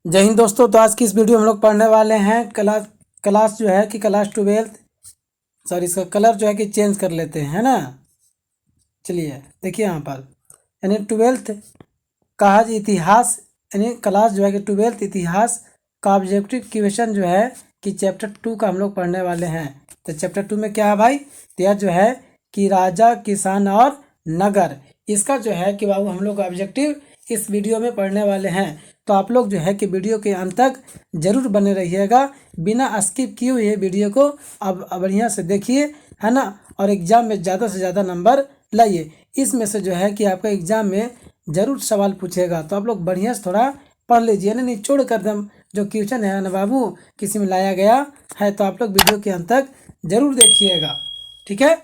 जय हिंद दोस्तों। तो आज की इस वीडियो में हम लोग पढ़ने वाले हैं क्लास जो है कि क्लास 12। सॉरी, इसका कलर जो है कि चेंज कर लेते हैं, है ना। चलिए देखिए यहाँ पर यानी 12th का आज इतिहास, यानी क्लास जो है कि 12th इतिहास का ऑब्जेक्टिव क्वेश्चन जो है कि चैप्टर 2 का हम लोग पढ़ने वाले हैं। तो चैप्टर 2 में क्या है भाई, तो यह जो है कि राजा, किसान और नगर, इसका जो है कि बाबू हम लोग ऑब्जेक्टिव इस वीडियो में पढ़ने वाले हैं। तो आप लोग जो है कि वीडियो के अंत तक जरूर बने रहिएगा, बिना स्किप किए हुए वीडियो को अब बढ़िया से देखिए, है ना। और एग्जाम में ज़्यादा से ज़्यादा नंबर लाइए। इसमें से जो है कि आपका एग्जाम में जरूर सवाल पूछेगा, तो आप लोग बढ़िया से थोड़ा पढ़ लीजिए, ना निचोड़ कर दम जो क्वेश्चन है ना बाबू किसी में लाया गया है। तो आप लोग वीडियो के अंत तक जरूर देखिएगा, ठीक है।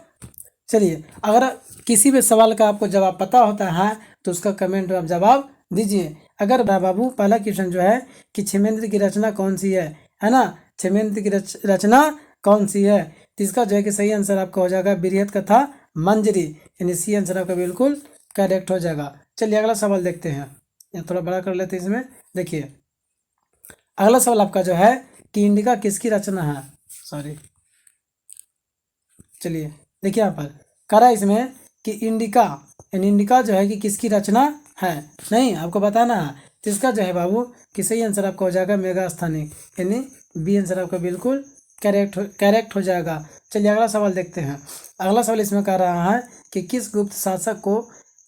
चलिए, अगर किसी भी सवाल का आपको जवाब पता होता है तो उसका कमेंट में आप जवाब दीजिए। अगर बाबू पहला क्वेश्चन जो है कि क्षेमेंद्र की रचना कौन सी है ना। क्षेमेंद्र की रचना कौन सी है, तो इसका जो है कि सही आंसर आपका हो जाएगा बृहत कथा मंजरी, यानी सी आंसर आपका बिल्कुल करेक्ट हो जाएगा। चलिए अगला सवाल देखते हैं, या थोड़ा बड़ा कर लेते हैं इसमें। देखिए अगला सवाल आपका जो है कि इंडिका किसकी रचना है। सॉरी, चलिए देखिए यहाँ पर करा इसमें कि इंडिका, यानी इंडिका जो है कि किसकी रचना है, नहीं आपको बताना है। तो इसका जो है बाबू कि सही आंसर आपका हो जाएगा मेगास्थनी, यानी बी आंसर आपका बिल्कुल करेक्ट हो जाएगा। चलिए अगला सवाल देखते हैं। अगला सवाल इसमें कह रहा है कि किस गुप्त शासक को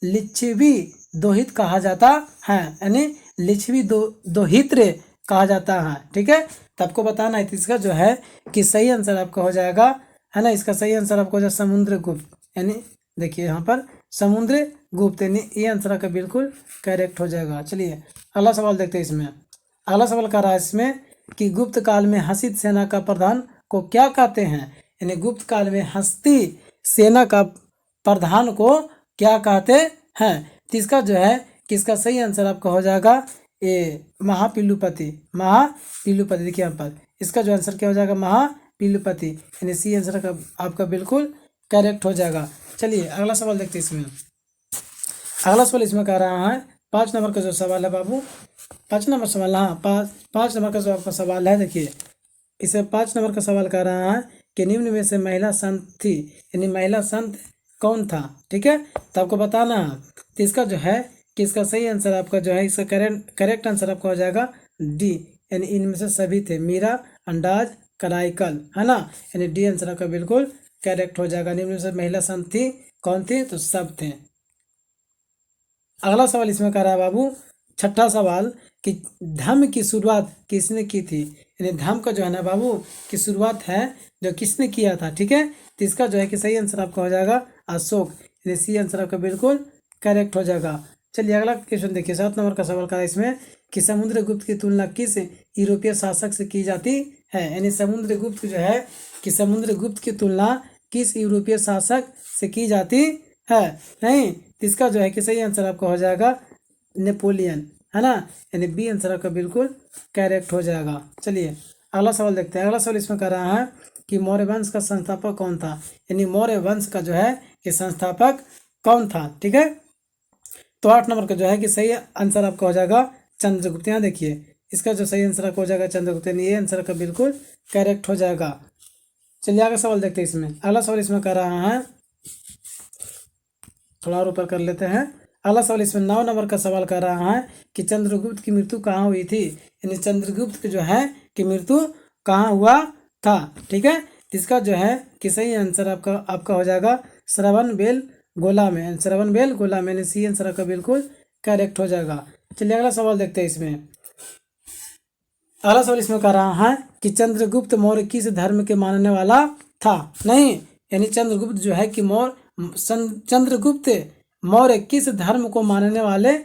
लिच्छवी दोहित कहा जाता है, यानी लिच्छवी दोहित्र कहा जाता है, ठीक है। तो आपको बताना है, इसका जो है कि सही आंसर आपका हो जाएगा, है ना। इसका सही आंसर आपको हो जाएगा समुद्रगुप्त, यानी देखिए यहाँ पर समुद्रगुप्त, यानी ये आंसर आपका बिल्कुल करेक्ट हो जाएगा। चलिए अगला सवाल देखते हैं इसमें। अगला सवाल कर रहा है इसमें कि गुप्त काल में हसित सेना का प्रधान को क्या कहते हैं, यानी गुप्त काल में हस्ती सेना का प्रधान को क्या कहते हैं। तो इसका जो है कि इसका सही आंसर आपका हो जाएगा ये महापिलुपति। देखिए यहाँ पर इसका जो आंसर क्या हो जाएगा महापिलुपति, यानी सी आंसर का आपका बिल्कुल करेक्ट हो जाएगा। चलिए अगला सवाल देखते हैं इसमें। अगला सवाल इसमें कह रहा है 5 नंबर का जो सवाल है बाबू, 5 नंबर सवाल, हाँ 5 नंबर का जो आपका सवाल है। देखिए इसे 5 नंबर का सवाल कर रहा है कि निम्न में से महिला संत थी, यानी महिला संत कौन था, ठीक है। तो आपको बताना है। तो इसका जो है कि इसका सही आंसर आपका जो है इसका करेक्ट आंसर आपका हो जाएगा डी, यानी इनमें से सभी थे, मीरा, अंडाज, कराईकल, है ना। यानी डी आंसर आपका बिल्कुल करेक्ट हो जाएगा। निम्न में से महिला संत थी कौन थी, तो सब थे। अगला सवाल इसमें कह रहा है बाबू, छठा सवाल कि धम्म की शुरुआत किसने की थी, यानी धम्म का जो है ना बाबू की शुरुआत है जो किसने किया था, ठीक है। तो इसका जो है कि सही आंसर आपका हो जाएगा अशोक, यानी सी आंसर आपका बिल्कुल करेक्ट हो जाएगा। चलिए अगला क्वेश्चन देखिए, 7 नंबर का सवाल का है इसमें कि समुद्रगुप्त की तुलना किस यूरोपीय शासक से की जाती है, यानी समुद्रगुप्त जो है कि समुद्रगुप्त की तुलना किस यूरोपीय शासक से की जाती है, नहीं। इसका जो है कि सही आंसर आपका हो जाएगा नेपोलियन, है ना, यानी बी आंसर आपका बिल्कुल करेक्ट हो जाएगा। चलिए अगला सवाल देखते हैं। अगला सवाल इसमें कह रहा है कि मौर्य वंश का संस्थापक कौन था, यानी मौर्य वंश का जो है कि संस्थापक कौन था, ठीक है। तो 8 नंबर का जो है कि सही आंसर आपका हो जाएगा चंद्रगुप्त। यहाँ देखिए इसका जो सही आंसर आपका हो जाएगा चंद्रगुप्त, यानी ये आंसर का बिल्कुल करेक्ट हो जाएगा। चलिए आगे सवाल देखते हैं इसमें। अगला सवाल इसमें कह रहा है, थोड़ा और ऊपर कर लेते हैं। अगला सवाल इसमें 9 नंबर का सवाल कर रहा है कि चंद्रगुप्त की मृत्यु कहाँ हुई थी, यानी चंद्रगुप्त की जो है कि मृत्यु कहाँ हुआ था, ठीक है। इसका जो है कि सही आंसर आपका हो जाएगा श्रवणबेलगोला में, श्रवणबेलगोला में, यानी सी आंसर आपका बिल्कुल करेक्ट हो जाएगा। चलिए अगला सवाल देखते हैं इसमें। अगला सवाल इसमें कह रहा है कि चंद्रगुप्त मौर्य किस धर्म के मानने वाला था, नहीं, यानी चंद्रगुप्त जो है कि चंद्रगुप्त मौर्य किस धर्म को मानने वाले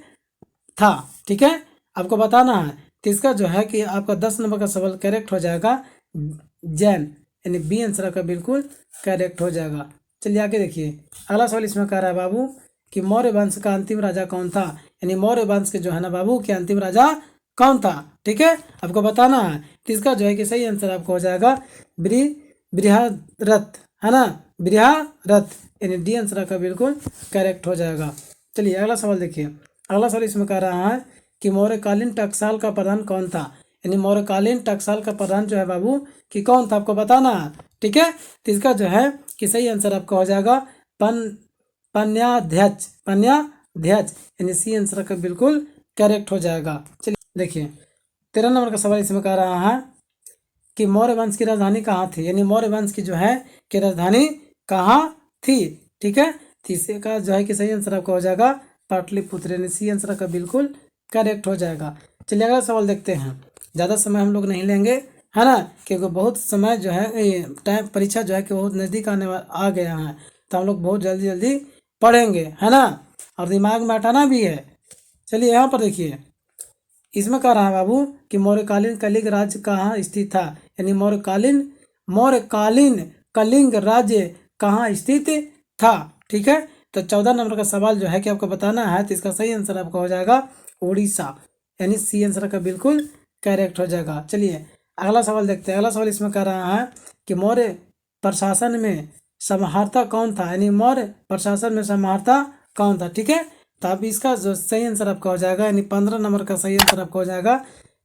था, ठीक है, आपको बताना है। तो इसका जो है कि आपका 10 नंबर का सवाल करेक्ट हो जाएगा जैन, यानी बी आंसर का बिल्कुल करेक्ट हो जाएगा। चलिए आगे देखिए। अगला सवाल इसमें कह रहा है बाबू कि मौर्य वंश का अंतिम राजा कौन था, यानी मौर्य वंश के जो है ना बाबू के अंतिम राजा कौन था, ठीक है, आपको बताना है। तो इसका जो है कि सही आंसर आपको हो जाएगा बृहद्रथ, है ना, बृहद्रथ, यानी डी आंसर का बिल्कुल करेक्ट हो जाएगा। चलिए अगला सवाल देखिए। अगला सवाल इसमें कह रहा है कि मौर्यकालीन टकसाल का प्रधान कौन था, यानी मौर्यकालीन टकसाल का प्रधान जो है बाबू कि कौन था, आपको बताना है। ठीक है, तो इसका जो है कि सही आंसर आपका हो जाएगा पन्याध्यक्ष, पन्याध्यक्ष, यानी सी आंसर का बिल्कुल करेक्ट हो जाएगा। चलिए देखिए 13 नंबर का सवाल इसमें कह रहा है कि मौर्य वंश की राजधानी कहाँ थी, यानी मौर्य वंश की जो है कि राजधानी कहाँ थी। ठीक है, तीसरे का जो है कि सही आंसर आपका हो जाएगा पाटलिपुत्र, यानी सी आंसर का बिल्कुल करेक्ट हो जाएगा। चलिए अगला सवाल देखते हैं, ज़्यादा समय हम लोग नहीं लेंगे, है ना, क्योंकि बहुत समय जो है टाइम परीक्षा जो है कि बहुत नज़दीक आ गया है, तो हम लोग बहुत जल्दी जल्दी पढ़ेंगे, है ना, और दिमाग में हटाना भी है। चलिए यहाँ पर देखिए, इसमें कह रहा है बाबू कि मौर्यकालीन कलिंग राज्य कहाँ स्थित था, यानी मौर्यकालीन कलिंग राज्य कहाँ स्थित था। ठीक है, तो 14 नंबर का सवाल जो है कि आपको बताना है, तो इसका सही आंसर आपका हो जाएगा उड़ीसा, यानी सी आंसर का बिल्कुल करेक्ट हो जाएगा। चलिए अगला सवाल देखते हैं। अगला सवाल इसमें कह रहा है कि मौर्य प्रशासन में समाहर्ता कौन था, यानी मौर्य प्रशासन में समाहर्ता कौन था। ठीक है, तो अब इसका जो सही आंसर आपका हो जाएगा, यानी 15 नंबर का सही आंसर आपका हो जाएगा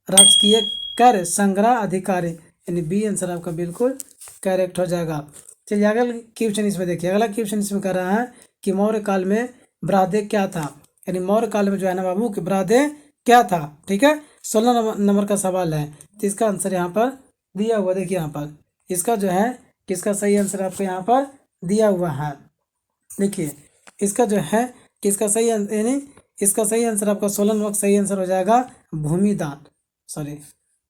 राजकीय कर संग्रह अधिकारी, यानी बी आंसर आपका बिल्कुल करेक्ट हो जाएगा। चलिए अगला क्वेश्चन इसमें देखिए, अगला क्वेश्चन इसमें कर रहा है कि मौर्य काल में ब्राह्मण्य क्या था, यानी मौर्य काल में जो है ना बाबू कि ब्राह्मण्य क्या था। ठीक है, 16 नंबर का सवाल है, तो इसका आंसर यहाँ पर दिया हुआ, देखिए यहाँ पर इसका जो है किसका सही आंसर आपको यहाँ पर दिया हुआ है। देखिए इसका जो है किसका सही यानी इसका सही आंसर आपका 16 नंबर सही आंसर हो जाएगा भूमिदान, सॉरी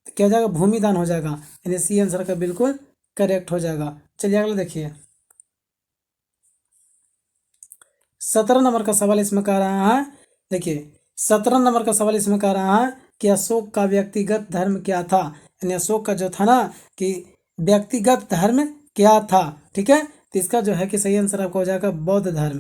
क्या हो जाएगा, भूमिदान हो जाएगा, यानी सी आंसर का बिल्कुल करेक्ट हो जाएगा। चलिए अगला देखिए 17 नंबर का सवाल इसमें कह रहा है, देखिए 17 नंबर का सवाल इसमें कह रहा है कि अशोक का व्यक्तिगत धर्म क्या था, यानी अशोक का जो था ना कि व्यक्तिगत धर्म क्या था। ठीक है, तो इसका जो है कि सही आंसर आपका हो जाएगा बौद्ध धर्म,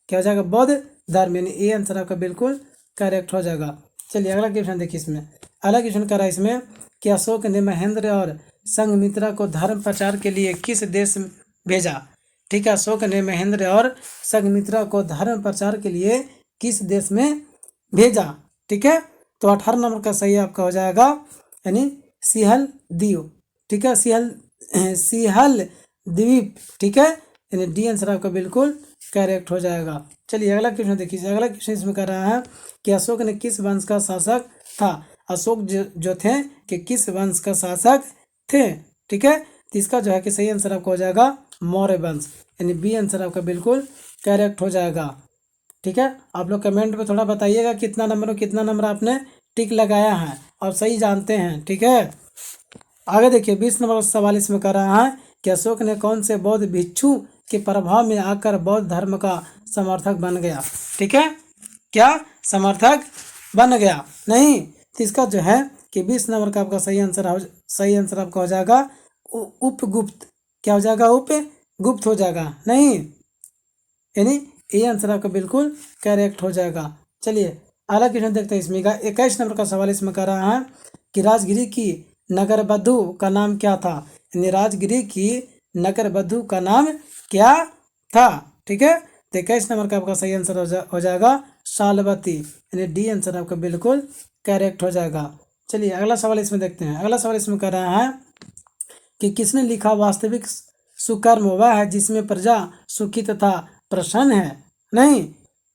क्या हो जाएगा, बौद्ध धर्म, यानी ए आंसर आपका बिल्कुल करेक्ट हो जाएगा। चलिए अगला क्वेश्चन देखिए, इसमें अगला क्वेश्चन कर रहा है इसमें कि अशोक ने महेंद्र और संघमित्रा को धर्म प्रचार के लिए किस देश भेजा। ठीक है, अशोक ने महेंद्र और संघमित्रा को धर्म प्रचार के लिए किस देश में भेजा। ठीक है, तो 18 नंबर का सही आपका हो जाएगा, यानी सिहल द्वीप। ठीक है, सिहल द्वीप। ठीक है, यानी डी आंसर आपका बिल्कुल करेक्ट हो जाएगा। चलिए अगला क्वेश्चन देखिए, अगला क्वेश्चन इसमें कर रहा है कि अशोक ने किस वंश का शासक था। अशोक जो थे कि किस वंश का शासक थे। ठीक है, तो इसका जो है कि सही आंसर आपका हो जाएगा मौर्य वंश, यानी बी आंसर आपका बिल्कुल करेक्ट हो जाएगा। ठीक है, आप लोग कमेंट में थोड़ा बताइएगा कितना नंबर आपने टिक लगाया है और सही जानते हैं। ठीक है, आगे देखिए 20 नंबर सवाल इसमें कर रहा है कि अशोक ने कौन से बौद्ध भिक्षु के प्रभाव में आकर बौद्ध धर्म का समर्थक बन गया। ठीक है, क्या समर्थक बन गया, नहीं, तो इसका जो है कि 20 नंबर का आपका सही आंसर आपका हो जाएगा उपगुप्त, क्या हो जाएगा, उपगुप्त हो जाएगा, नहीं, यानी ये आंसर आपका बिल्कुल करेक्ट हो जाएगा। चलिए अगला क्वेश्चन देखते हैं, इसमें 21 नंबर का सवाल इसमें कर रहा है कि राजगिरी की नगरबधु का नाम क्या था, यानी राजगिरी की नगरबधु का नाम क्या था। ठीक है, तो 21 नंबर का आपका सही आंसर हो जाएगा शालवती, यानी डी आंसर आपका बिल्कुल करेक्ट हो जाएगा। चलिए अगला सवाल इसमें देखते हैं, अगला सवाल इसमें कर रहा है कि किसने लिखा वास्तविक सुकर्म वह है जिसमें प्रजा सुखी तथा प्रसन्न है, नहीं,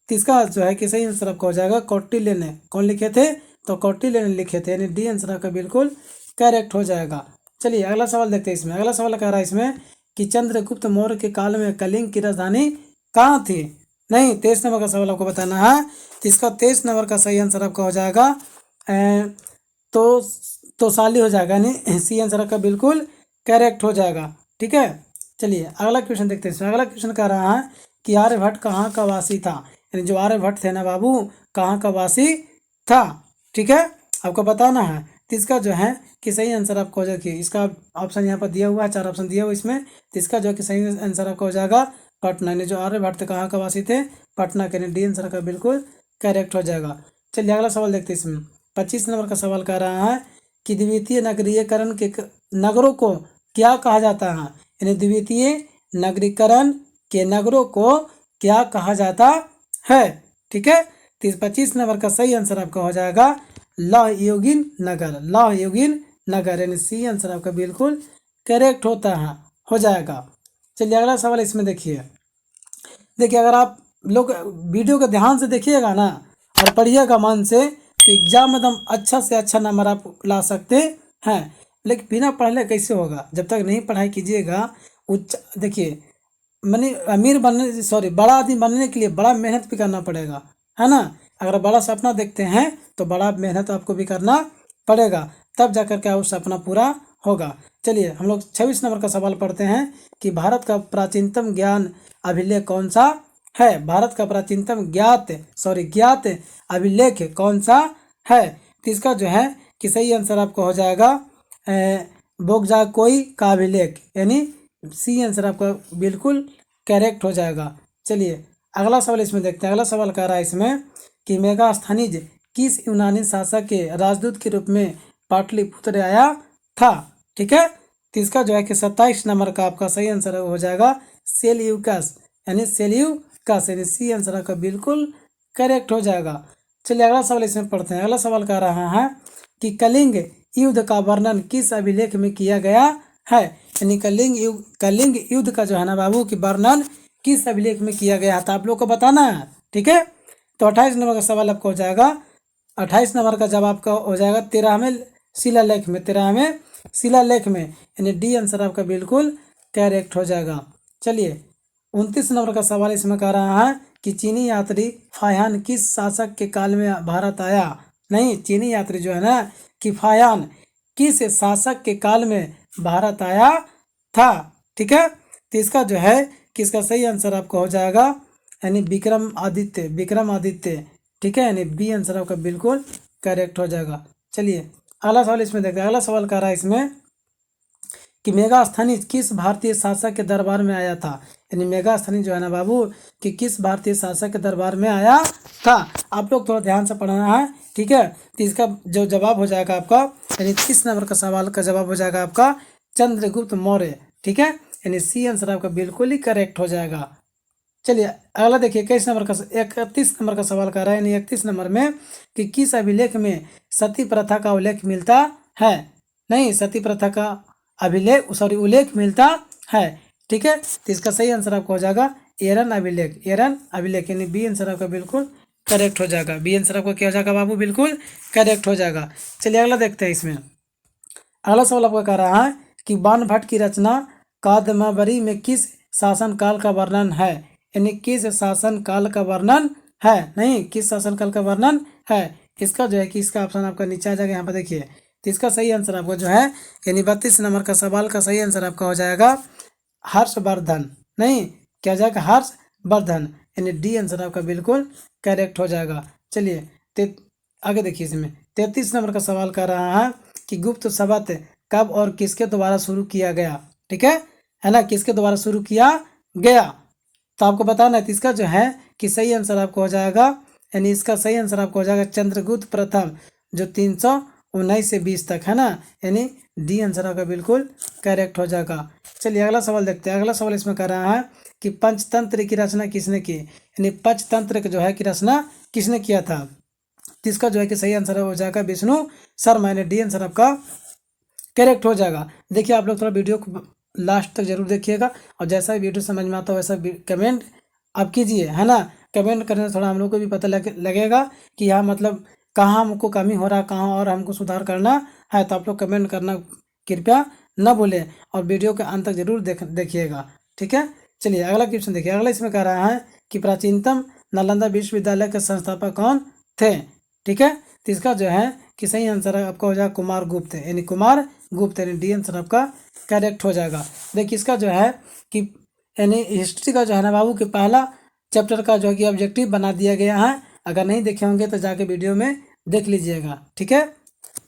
तो इसका जो है कि सही आंसर आपका हो जाएगा कौटिल्य ने। कौन लिखे थे, तो कौटिल्य ने लिखे थे, यानी डी आंसर आपका बिल्कुल करेक्ट हो जाएगा। चलिए अगला सवाल देखते हैं, इसमें अगला सवाल कह रहा है इसमें कि चंद्रगुप्त मौर्य के काल में कलिंग की राजधानी कहाँ थी, नहीं, 23 नंबर का सवाल आपको बताना है, तो इसका 23 नंबर का सही आंसर आपका हो जाएगा तो साली हो जाएगा, यानी सी आंसर आपका बिल्कुल करेक्ट हो जाएगा। ठीक है, चलिए अगला क्वेश्चन देखते हैं, इसमें अगला क्वेश्चन कह रहा है कि आर्यभट्ट कहाँ का वासी था, यानी जो आर्यभट्ट थे ना बाबू कहाँ का वासी था। ठीक है, आपको बताना है, तो इसका जो है कि सही आंसर आपको हो जाएगा, इसका ऑप्शन यहाँ पर दिया हुआ है, 4 ऑप्शन दिया हुआ इसमें, तो इसका जो है कि सही आंसर आपका हो जाएगा पटना, यानी जो आर्यभट्ट कहाँ का वासी थे, पटना के, डी आंसर का बिल्कुल करेक्ट हो जाएगा। चलिए अगला सवाल देखते हैं, इसमें 25 नंबर का सवाल कर रहा है कि द्वितीय नगरीकरण के नगरों को क्या कहा जाता है, यानी द्वितीय नगरीकरण के नगरों को क्या कहा जाता है। ठीक है, 25 नंबर का सही आंसर आपका हो जाएगा लहयोगिन नगर, लहयोगिन नगर, यानी सी आंसर आपका बिल्कुल करेक्ट होता है, हो जाएगा। चलिए अगला सवाल इसमें देखिए। देखिए अगर आप लोग वीडियो को ध्यान से देखिएगा ना और पढ़िएगा मन से, तो एग्जाम में एकदम अच्छा से अच्छा नंबर आप ला सकते हैं। लेकिन बिना पढ़े कैसे होगा, जब तक नहीं पढ़ाई कीजिएगा। देखिए मैंने अमीर बनने बड़ा आदमी बनने के लिए बड़ा मेहनत भी करना पड़ेगा, है ना। अगर बड़ा सपना देखते हैं तो बड़ा मेहनत आपको भी करना पड़ेगा, तब जाकर के वो सपना पूरा होगा। चलिए हम लोग 26 नंबर का सवाल पढ़ते हैं कि भारत का प्राचीनतम ज्ञान अभिलेख कौन सा है। भारत का प्राचीनतम ज्ञात अभिलेख कौन सा है। तो इसका जो है कि सही आंसर आपको हो जाएगा बोगजाकोई का अभिलेख, यानी सी आंसर आपका बिल्कुल करेक्ट हो जाएगा। चलिए अगला सवाल इसमें देखते हैं। अगला सवाल कह रहा है इसमें कि मेगास्थनीज किस यूनानी शासक के राजदूत के रूप में पाटलिपुत्र आया था। ठीक है, तो इसका जो है कि 27 नंबर का आपका सही आंसर हो जाएगा सेल्यूकस, यानी सेल्यूकस, यानी सी आंसर आपका बिल्कुल करेक्ट हो जाएगा। चलिए अगला सवाल इसमें पढ़ते हैं। अगला सवाल कह रहा है कि कलिंग युद्ध का वर्णन किस अभिलेख में किया गया है। यानी कलिंग युद्ध का जो है ना बाबू की वर्णन किस अभिलेख में किया गया था, आप लोग को बताना है। ठीक है, तो 28 नंबर का सवाल आपका हो जाएगा। 28 नंबर का जवाब आपका हो जाएगा 13वें शिलालेख में, 13वें शिलालेख में, यानी डी आंसर आपका बिल्कुल करेक्ट हो जाएगा। चलिए 29 नंबर का सवाल इसमें कह रहा है कि चीनी यात्री फाहियान किस शासक के काल में भारत आया। नहीं, चीनी यात्री जो है ना कि फाहियान किस शासक के काल में भारत आया था। ठीक है, तो इसका जो है कि इसका सही आंसर आपका हो जाएगा यानी विक्रमादित्य। ठीक है, यानी बी आंसर आपका बिल्कुल करेक्ट हो जाएगा। चलिए अगला सवाल इसमें देखते हैं। अगला सवाल कह रहा है इसमें कि मेगास्थनीज किस भारतीय शासक के दरबार में आया था। यानी मेगास्थनीज जो है ना बाबू कि किस भारतीय शासक के दरबार में आया था। आप लोग थोड़ा ध्यान से पढ़ना है। ठीक है, तो इसका जो जवाब हो जाएगा आपका यानी 30 नंबर का सवाल का जवाब हो जाएगा आपका चंद्रगुप्त मौर्य। ठीक है, यानी सी आंसर आपका बिल्कुल ही करेक्ट हो जाएगा। चलिए अगला देखिए 31 नंबर का सवाल कर रहा है। यानी 31 नंबर में कि किस अभिलेख में सती प्रथा का उल्लेख मिलता है। नहीं, सती प्रथा का उल्लेख मिलता है। ठीक है, तो इसका सही आंसर आपको हो जाएगा एरन अभिलेख, यानी बी आंसर आपका बिल्कुल करेक्ट हो जाएगा। बी आंसर आपका क्या हो जाएगा बाबू, बिल्कुल करेक्ट हो जाएगा। चलिए अगला देखते हैं। इसमें अगला सवाल आपका कह रहा है कि बाणभट्ट की रचना कादम्बरी में किस शासन काल का वर्णन है। यानी किस शासन काल का वर्णन है, नहीं किस शासन काल का वर्णन है। इसका जो है कि इसका ऑप्शन आपका नीचे आ जाएगा, यहाँ पर देखिए। तो इसका सही आंसर आपका जो है यानी 32 नंबर का सवाल का सही आंसर आपका हो जाएगा हर्षवर्धन। नहीं, क्या हो जाएगा हर्षवर्धन, यानी डी आंसर आपका बिल्कुल करेक्ट हो जाएगा। चलिए आगे देखिए। इसमें 33 नंबर का सवाल कर रहा है कि गुप्त शब्द कब और किसके द्वारा शुरू किया गया। ठीक है ना, किसके द्वारा शुरू किया गया, तो आपको बताना है। तो इसका जो है कि सही आंसर आपको हो जाएगा यानी इसका सही आंसर आपको हो जाएगा चंद्रगुप्त प्रथम, जो 319 से 20 तक है ना, यानी डी आंसर आपका बिल्कुल करेक्ट हो जाएगा। चलिए अगला सवाल देखते हैं। अगला सवाल इसमें कर रहा है कि पंचतंत्र की रचना किसने की। यानी पंचतंत्र जो है की रचना किसने किया था। तो इसका जो है कि सही आंसर हो जाएगा विष्णु शर्मा, यानी डी आंसर आपका करेक्ट हो जाएगा। देखिए आप लोग थोड़ा वीडियो को लास्ट तक जरूर देखिएगा और जैसा वीडियो समझ में आता हो वैसा कमेंट आप कीजिए, है ना। कमेंट करने से थोड़ा हम लोग को भी पता लगेगा कि यहाँ मतलब कहाँ हमको कमी हो रहा है, कहाँ और हमको सुधार करना है। तो आप लोग कमेंट करना कृपया न भूलें और वीडियो के अंत तक जरूर देखिएगा। ठीक है, चलिए अगला क्वेश्चन देखिए। अगला इसमें कह रहा है कि प्राचीनतम नालंदा विश्वविद्यालय के संस्थापक कौन थे। ठीक है, तो इसका जो है कि सही आंसर आपका हो जाएगा कुमार गुप्त, यानी कुमार गुप्त, यानी डी आंसर आपका करेक्ट हो जाएगा। देखिए इसका जो है कि यानी हिस्ट्री का जो है ना बाबू कि पहला चैप्टर का जो है कि ऑब्जेक्टिव बना दिया गया है। अगर नहीं देखे होंगे तो जाके वीडियो में देख लीजिएगा। ठीक है,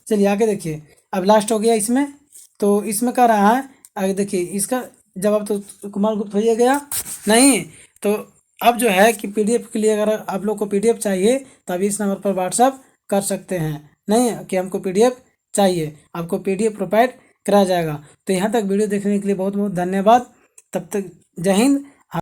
चलिए आगे देखिए। अब लास्ट हो गया इसमें, तो इसमें कह रहा है आगे देखिए इसका जवाब तो कुमार गुप्त हो ही गया। नहीं, तो अब जो है कि पीडीएफ के लिए अगर आप लोग को पीडीएफ चाहिए तो अभी इस नंबर पर व्हाट्सअप कर सकते हैं। नहीं कि हमको पीडीएफ चाहिए, आपको पीडीएफ प्रोवाइड कराया जाएगा। तो यहाँ तक वीडियो देखने के लिए बहुत बहुत धन्यवाद। तब तक जय हिंद,